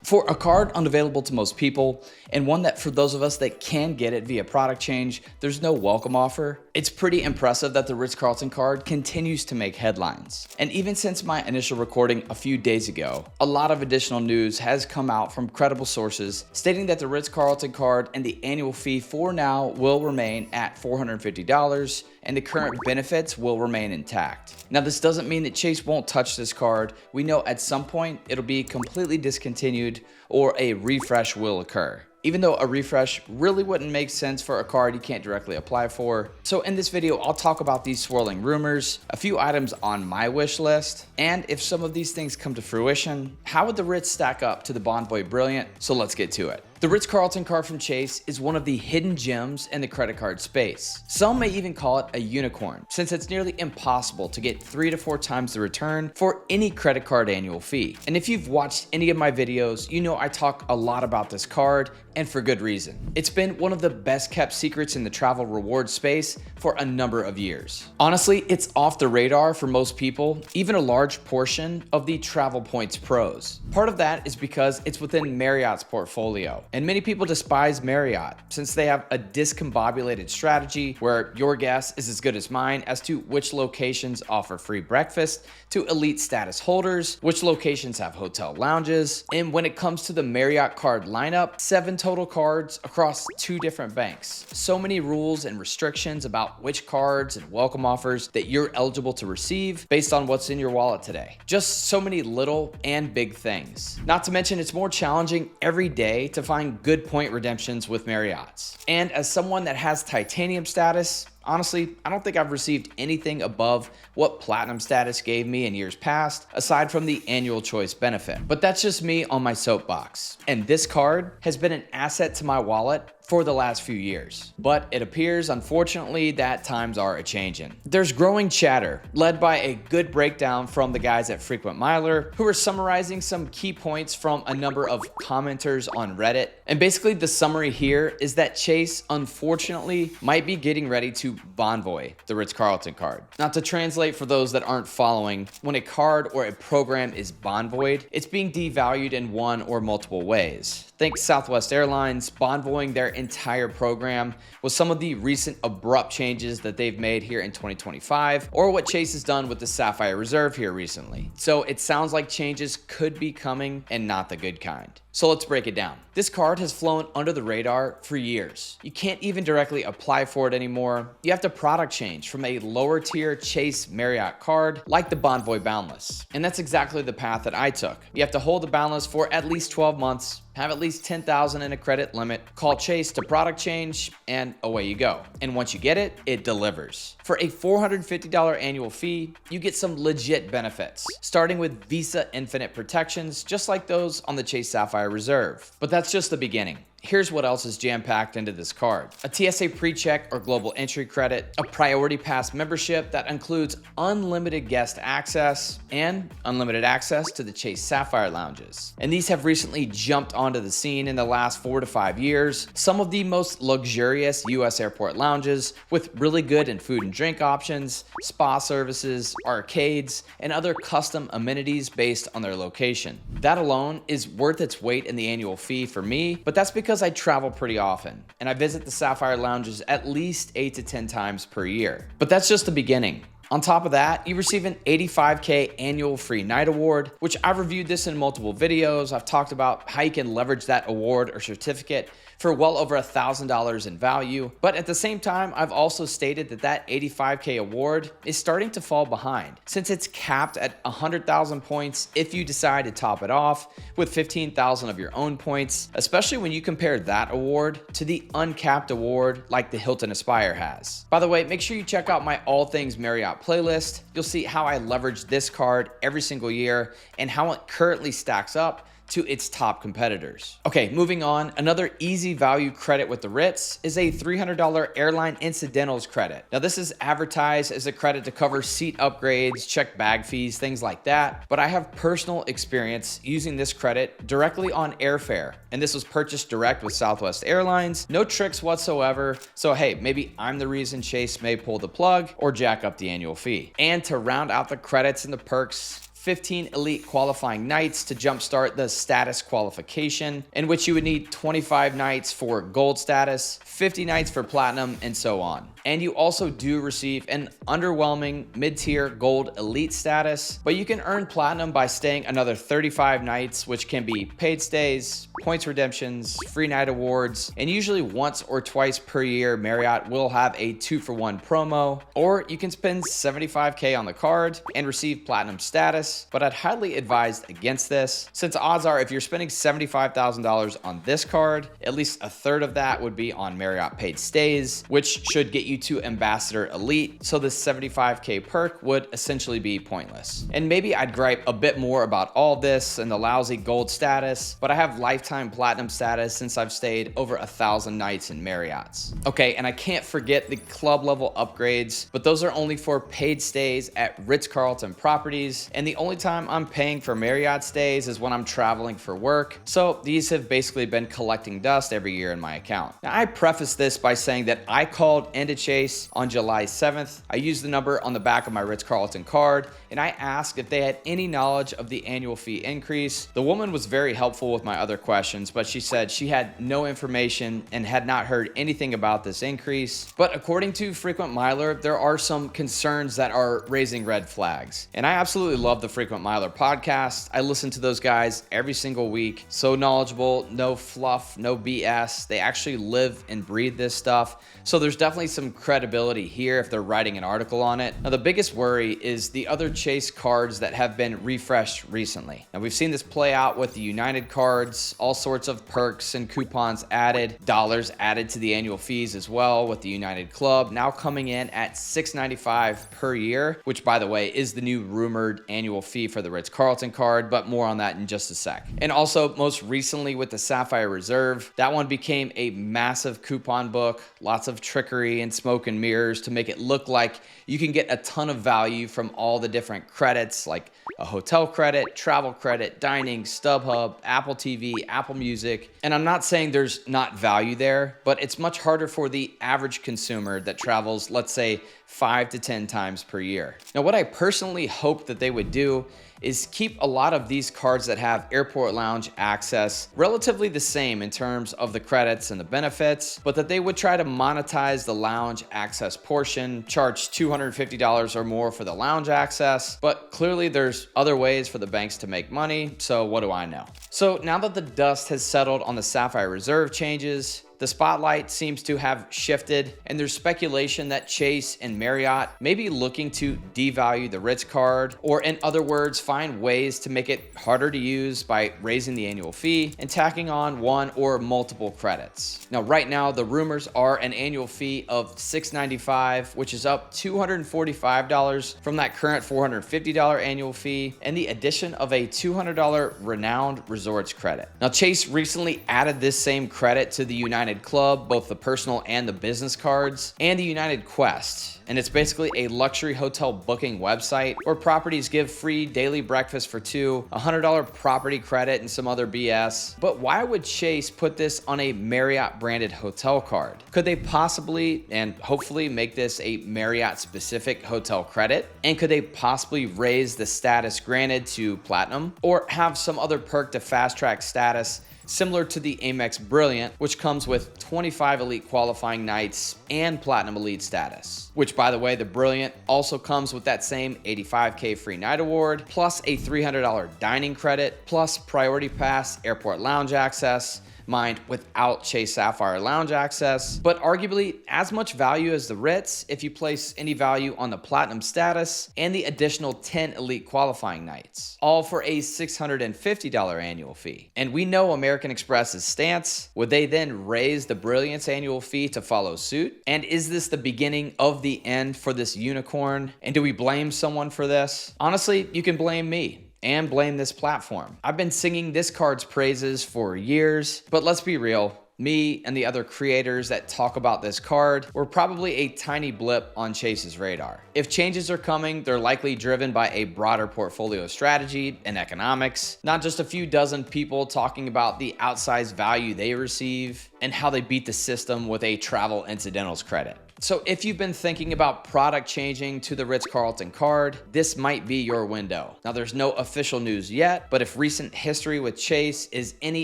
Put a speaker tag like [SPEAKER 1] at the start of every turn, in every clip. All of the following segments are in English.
[SPEAKER 1] For a card unavailable to most people, and one that for those of us that can get it via product change, there's no welcome offer, it's pretty impressive that the Ritz Carlton card continues to make headlines. And even since my initial recording a few days ago, a lot of additional news has come out from credible sources stating that the Ritz Carlton card and the annual fee for now will remain at $450 and the current benefits will remain intact. Now, this doesn't mean that Chase won't touch this card. We know at some point it'll be completely discontinued or a refresh will occur, even though a refresh really wouldn't make sense for a card you can't directly apply for. So in this video, I'll talk about these swirling rumors, a few items on my wish list, and if some of these things come to fruition, how would the Ritz stack up to the Bonvoy Brilliant? So let's get to it. The Ritz Carlton card from Chase is one of the hidden gems in the credit card space. Some may even call it a unicorn, since it's nearly impossible to get 3 to 4 times the return for any credit card annual fee. And if you've watched any of my videos, you know I talk a lot about this card, and for good reason. It's been one of the best kept secrets in the travel reward space for a number of years. Honestly, it's off the radar for most people, even a large portion of the travel points pros. Part of that is because it's within Marriott's portfolio. And many people despise Marriott since they have a discombobulated strategy where your guess is as good as mine as to which locations offer free breakfast to elite status holders, which locations have hotel lounges, and when it comes to the Marriott card lineup, 7 total cards across 2 different banks. So many rules and restrictions about which cards and welcome offers that you're eligible to receive based on what's in your wallet today. Just so many little and big things. Not to mention it's more challenging every day to find good point redemptions with Marriott's. And as someone that has titanium status, honestly, I don't think I've received anything above what platinum status gave me in years past, aside from the annual choice benefit. But that's just me on my soapbox. And this card has been an asset to my wallet for the last few years. But it appears, unfortunately, that times are a-changin'. There's growing chatter, led by a good breakdown from the guys at Frequent Miler, who are summarizing some key points from a number of commenters on Reddit. And basically the summary here is that Chase, unfortunately, might be getting ready to Bonvoy the Ritz Carlton card. Now, to translate for those that aren't following, when a card or a program is Bonvoyed, it's being devalued in one or multiple ways. Think Southwest Airlines Bonvoying their entire program with some of the recent abrupt changes that they've made here in 2025, or what Chase has done with the Sapphire Reserve here recently. So it sounds like changes could be coming and not the good kind. So let's break it down. This card has flown under the radar for years. You can't even directly apply for it anymore. You have to product change from a lower tier Chase Marriott card like the Bonvoy Boundless. And that's exactly the path that I took. You have to hold the Boundless for at least 12 months, have at least $10,000 in a credit limit, call Chase to product change, and away you go. And once you get it, it delivers. For a $450 annual fee, you get some legit benefits, starting with Visa Infinite protections, just like those on the Chase Sapphire Reserve. But that's just the beginning. Here's what else is jam-packed into this card. A TSA pre-check or global entry credit, a priority pass membership that includes unlimited guest access, and unlimited access to the Chase Sapphire lounges. And these have recently jumped onto the scene in the last 4 to 5 years. Some of the most luxurious US airport lounges with really good and food and drink options, spa services, arcades, and other custom amenities based on their location. That alone is worth its weight in the annual fee for me, but that's because I travel pretty often and I visit the Sapphire lounges at least 8 to 10 times per year. But that's just the beginning. On top of that, you receive an $85K annual free night award, which I've reviewed this in multiple videos. I've talked about how you can leverage that award or certificate for well over $1,000 in value. But at the same time, I've also stated that that $85K award is starting to fall behind since it's capped at 100,000 points if you decide to top it off with 15,000 of your own points, especially when you compare that award to the uncapped award like the Hilton Aspire has. By the way, make sure you check out my All Things Marriott playlist. You'll see how I leverage this card every single year and how it currently stacks up to its top competitors. Okay, moving on, another easy value credit with the Ritz is a $300 airline incidentals credit. Now this is advertised as a credit to cover seat upgrades, check bag fees, things like that, but I have personal experience using this credit directly on airfare, and this was purchased direct with Southwest Airlines, no tricks whatsoever, so hey, maybe I'm the reason Chase may pull the plug or jack up the annual fee. And to round out the credits and the perks, 15 elite qualifying nights to jumpstart the status qualification, in which you would need 25 nights for gold status, 50 nights for platinum, and so on. And you also do receive an underwhelming mid-tier gold elite status, but you can earn platinum by staying another 35 nights, which can be paid stays, points redemptions, free night awards, and usually once or twice per year, Marriott will have a 2-for-1 promo, or you can spend $75K on the card and receive platinum status, but I'd highly advise against this, since odds are if you're spending $75,000 on this card, at least a third of that would be on Marriott paid stays, which should get you to Ambassador Elite, so this $75K perk would essentially be pointless. And maybe I'd gripe a bit more about all this and the lousy gold status, but I have lifetime platinum status since I've stayed over 1,000 nights in Marriott's. Okay, and I can't forget the club level upgrades, but those are only for paid stays at Ritz Carlton properties, and the only time I'm paying for Marriott stays is when I'm traveling for work, so these have basically been collecting dust every year in my account. Now, I preface this by saying that I called into Chase on July 7th. I used the number on the back of my Ritz Carlton card, and I asked if they had any knowledge of the annual fee increase. The woman was very helpful with my other questions, but she said she had no information and had not heard anything about this increase. But according to Frequent Miler, there are some concerns that are raising red flags. And I absolutely love the Frequent Miler podcast. I listen to those guys every single week. So knowledgeable, no fluff, no BS. They actually live and breathe this stuff. So there's definitely some credibility here if they're writing an article on it. Now, the biggest worry is the other Chase cards that have been refreshed recently. Now, we've seen this play out with the United cards, all sorts of perks and coupons added, dollars added to the annual fees as well with the United Club, now coming in at $695 per year, which, by the way, is the new rumored annual fee for the Ritz Carlton card, but more on that in just a sec. And also, most recently with the Sapphire Reserve, that one became a massive coupon book, lots of trickery and smoke and mirrors to make it look like you can get a ton of value from all the different credits, like a hotel credit, travel credit, dining, StubHub, Apple TV, Apple Music. And I'm not saying there's not value there, but it's much harder for the average consumer that travels, let's say, 5 to 10 times per year. Now, what I personally hope that they would do is keep a lot of these cards that have airport lounge access relatively the same in terms of the credits and the benefits, but that they would try to monetize the lounge access portion, charge $250 or more for the lounge access, but clearly there's other ways for the banks to make money, so what do I know? So now that the dust has settled on the Sapphire Reserve changes, the spotlight seems to have shifted, and there's speculation that Chase and Marriott may be looking to devalue the Ritz card, or in other words, find ways to make it harder to use by raising the annual fee and tacking on one or multiple credits. Now, right now, the rumors are an annual fee of $695, which is up $245 from that current $450 annual fee, and the addition of a $200 Renowned Resorts credit. Now, Chase recently added this same credit to the United Club, both the personal and the business cards, and the United Quest. And it's basically a luxury hotel booking website where properties give free daily breakfast for two, $100 property credit, and some other BS. But why would Chase put this on a Marriott branded hotel card? Could they possibly and hopefully make this a Marriott specific hotel credit? And could they possibly raise the status granted to platinum, or have some other perk to fast track status similar to the Amex Brilliant, which comes with 25 elite qualifying nights and platinum elite status, which, by the way, the Brilliant also comes with that same $85K free night award, plus a $300 dining credit, plus priority pass airport lounge access, mind without Chase Sapphire lounge access, but arguably as much value as the Ritz if you place any value on the platinum status and the additional 10 elite qualifying nights, all for a $650 annual fee. And we know American Express's stance. Would they then raise the Brilliant's annual fee to follow suit? And is this the beginning of the end for this unicorn? And do we blame someone for this? Honestly, you can blame me and blame this platform. I've been singing this card's praises for years, but let's be real. Me and the other creators that talk about this card were probably a tiny blip on Chase's radar. If changes are coming, they're likely driven by a broader portfolio strategy and economics, not just a few dozen people talking about the outsized value they receive and how they beat the system with a travel incidentals credit. So if you've been thinking about product changing to the Ritz Carlton Card, this might be your window. Now there's no official news yet, but if recent history with Chase is any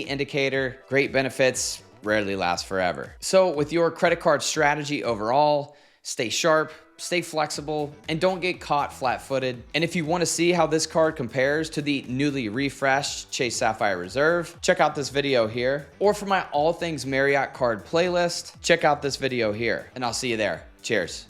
[SPEAKER 1] indicator, great benefits rarely last forever. So with your credit card strategy overall, stay sharp, stay flexible, and don't get caught flat-footed. And if you want to see how this card compares to the newly refreshed Chase Sapphire Reserve, check out this video here. Or for my all things Marriott card playlist, check out this video here. And I'll see you there. Cheers.